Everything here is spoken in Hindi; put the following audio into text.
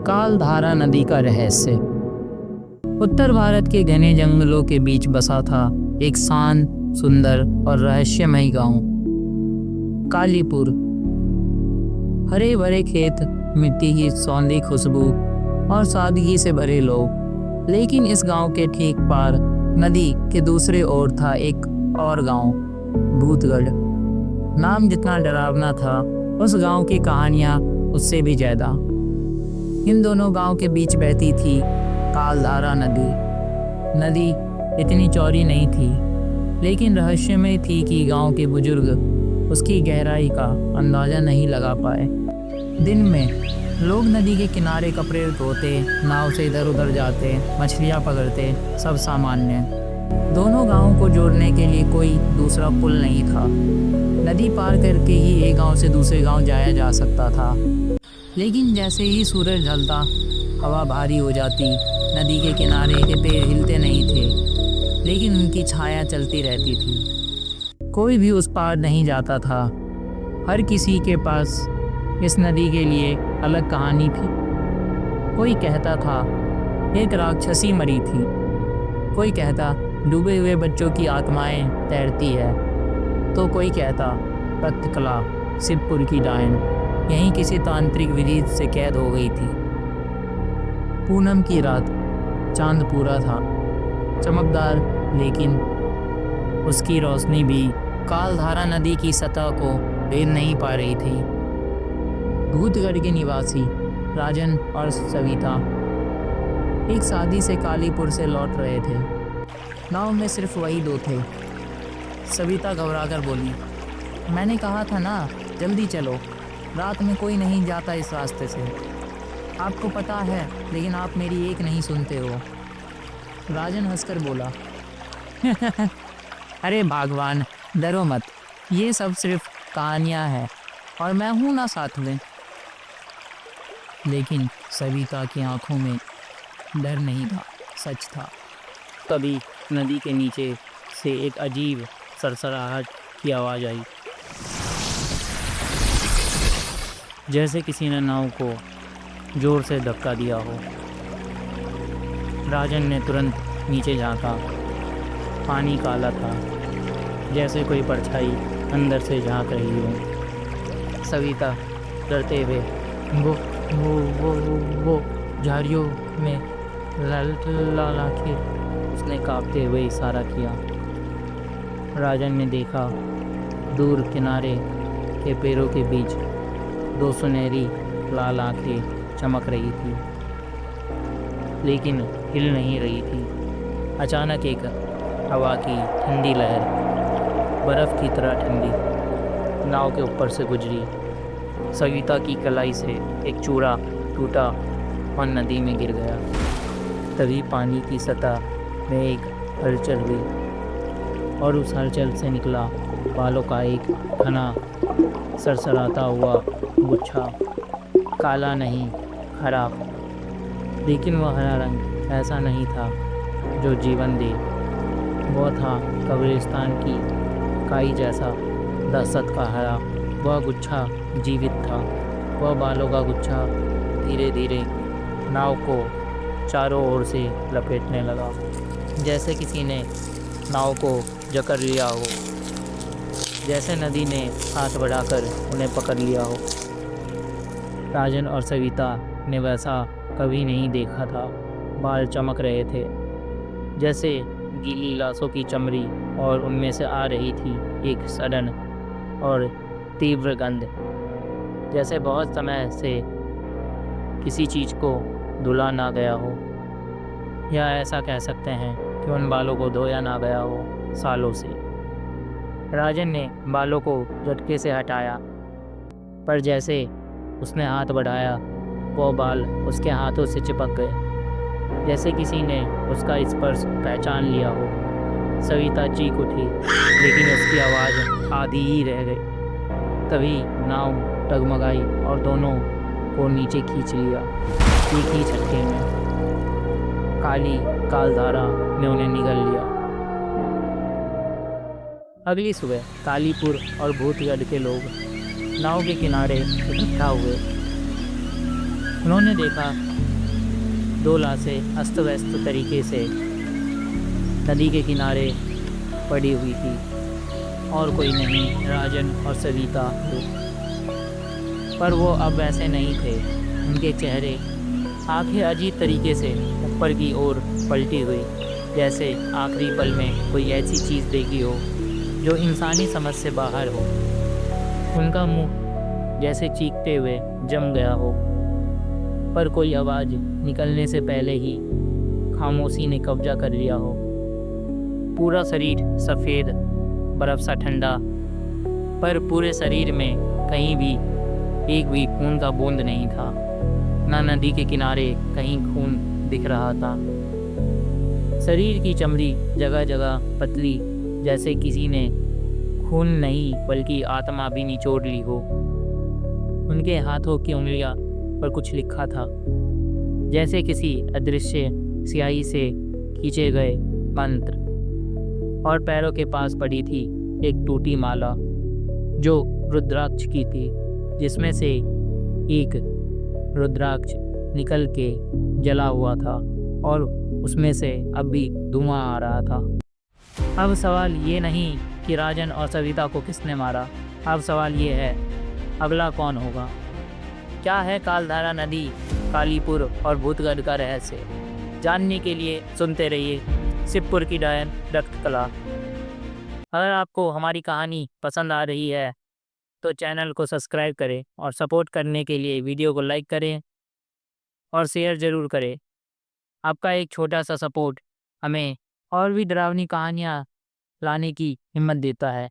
कालधारा नदी का रहस्य। उत्तर भारत के घने जंगलों के बीच बसा था एक शांत, सुंदर और रहस्यमय गांव, कालीपुर। हरे भरे खेत, मिट्टी की सौंधी खुशबू और सादगी से भरे लोग। लेकिन इस गांव के ठीक पार नदी के दूसरे ओर था एक और गांव, भूतगढ़। नाम जितना डरावना था, उस गांव की कहानियां उससे भी ज्यादा। इन दोनों गांव के बीच बहती थी कालधारा नदी। नदी इतनी चौड़ी नहीं थी, लेकिन रहस्यमय थी कि गांव के बुजुर्ग उसकी गहराई का अंदाजा नहीं लगा पाए। दिन में लोग नदी के किनारे कपड़े धोते, नाव से इधर उधर जाते, मछलियां पकड़ते, सब सामान्य। दोनों गांवों को जोड़ने के लिए कोई दूसरा पुल नहीं था। नदी पार करके ही एक गांव से दूसरे गांव जाया जा सकता था। लेकिन जैसे ही सूरज ढलता, हवा भारी हो जाती। नदी के किनारे के पेड़ हिलते नहीं थे, लेकिन उनकी छाया चलती रहती थी। कोई भी उस पार नहीं जाता था। हर किसी के पास इस नदी के लिए अलग कहानी थी। कोई कहता था एक राक्षसी मरी थी, कोई कहता डूबे हुए बच्चों की आत्माएं तैरती है, तो कोई कहता रक्तकला शिवपुर की डायन यहीं किसी तांत्रिक विधि से कैद हो गई थी। पूनम की रात, चांद पूरा था, चमकदार, लेकिन उसकी रोशनी भी कालधारा नदी की सतह को भेद नहीं पा रही थी। भूतगढ़ के निवासी राजन और सविता एक शादी से कालीपुर से लौट रहे थे। नाव में सिर्फ वही दो थे। सविता घबराकर बोली, मैंने कहा था ना, जल्दी चलो, रात में कोई नहीं जाता इस रास्ते से। आपको पता है, लेकिन आप मेरी एक नहीं सुनते हो। राजन हंसकर बोला, अरे भगवान, डरो मत, ये सब सिर्फ कहानियां हैं और मैं हूं ना साथ में। लेकिन सविता की आंखों में डर नहीं था, सच था। तभी नदी के नीचे से एक अजीब सरसराहट की आवाज़ आई, जैसे किसी ने नाव को जोर से धक्का दिया हो। राजन ने तुरंत नीचे झांका। पानी काला था, जैसे कोई परछाई अंदर से झांक रही हो। सविता डरते हुए वो झाड़ियों में लाल आंखें, उसने कांपते हुए इशारा किया। राजन ने देखा दूर किनारे के पेड़ों के बीच दो सुनहरी लाल आंखें चमक रही थी, लेकिन हिल नहीं रही थी। अचानक एक हवा की ठंडी लहर, बर्फ़ की तरह ठंडी, नाव के ऊपर से गुजरी। सविता की कलाई से एक चूड़ा टूटा और नदी में गिर गया। तभी पानी की सतह में एक हलचल हुई और उस हलचल से निकला बालों का एक घना सरसराता हुआ गुच्छा। काला नहीं, हरा, लेकिन वह हरा रंग ऐसा नहीं था जो जीवन दे। वह था कब्रिस्तान की काई जैसा दहशत का हरा। वह गुच्छा जीवित था। वह बालों का गुच्छा धीरे धीरे नाव को चारों ओर से लपेटने लगा, जैसे किसी ने नाव को जकड़ लिया हो, जैसे नदी ने हाथ बढ़ाकर उन्हें पकड़ लिया हो। राजन और सविता ने वैसा कभी नहीं देखा था। बाल चमक रहे थे, जैसे गीली लाशों की चमड़ी, और उनमें से आ रही थी एक सडन और तीव्र गंध, जैसे बहुत समय से किसी चीज़ को धुला ना गया हो, या ऐसा कह सकते हैं कि उन बालों को धोया ना गया हो सालों से। राजन ने बालों को झटके से हटाया, पर जैसे उसने हाथ बढ़ाया, वो बाल उसके हाथों से चिपक गए, जैसे किसी ने उसका स्पर्श पहचान लिया हो। सविता चीख उठी, लेकिन उसकी आवाज़ आधी ही रह गई। तभी नाव डगमगाई और दोनों को नीचे खींच लिया। एक ही झटके में काली कालधारा ने उन्हें निगल लिया। अगली सुबह कालीपुर और भूतगढ़ के लोग नाव के किनारे इकट्ठा हुए। उन्होंने देखा 2 लाशें अस्त व्यस्त तरीके से नदी के किनारे पड़ी हुई थी और कोई नहीं, राजन और सविता थे। पर वो अब वैसे नहीं थे। उनके चेहरे, आंखें अजीब तरीके से ऊपर की ओर पलटी हुई, जैसे आखिरी पल में कोई ऐसी चीज़ देखी हो जो इंसानी समझ से बाहर हो। उनका मुंह जैसे चीखते हुए जम गया हो, पर कोई आवाज़ निकलने से पहले ही खामोशी ने कब्जा कर लिया हो। पूरा शरीर सफ़ेद, बर्फ सा ठंडा, पर पूरे शरीर में कहीं भी एक भी खून का बूंद नहीं था। ना नदी के किनारे कहीं खून दिख रहा था। शरीर की चमड़ी जगह जगह पतली, जैसे किसी ने खून नहीं बल्कि आत्मा भी निचोड़ ली हो। उनके हाथों की उंगलियां पर कुछ लिखा था, जैसे किसी अदृश्य स्याही से खींचे गए मंत्र। और पैरों के पास पड़ी थी एक टूटी माला, जो रुद्राक्ष की थी, जिसमें से एक रुद्राक्ष निकल के जला हुआ था और उसमें से अब भी धुआं आ रहा था। अब सवाल ये नहीं कि राजन और सविता को किसने मारा। अब सवाल ये है, अगला कौन होगा? क्या है कालधारा नदी, कालीपुर और भूतगढ़ का रहस्य? जानने के लिए सुनते रहिए शिवपुर की डायन रक्त कला। अगर आपको हमारी कहानी पसंद आ रही है तो चैनल को सब्सक्राइब करें और सपोर्ट करने के लिए वीडियो को लाइक करें और शेयर ज़रूर करें। आपका एक छोटा सा सपोर्ट हमें और भी डरावनी कहानियाँ लाने की हिम्मत देता है।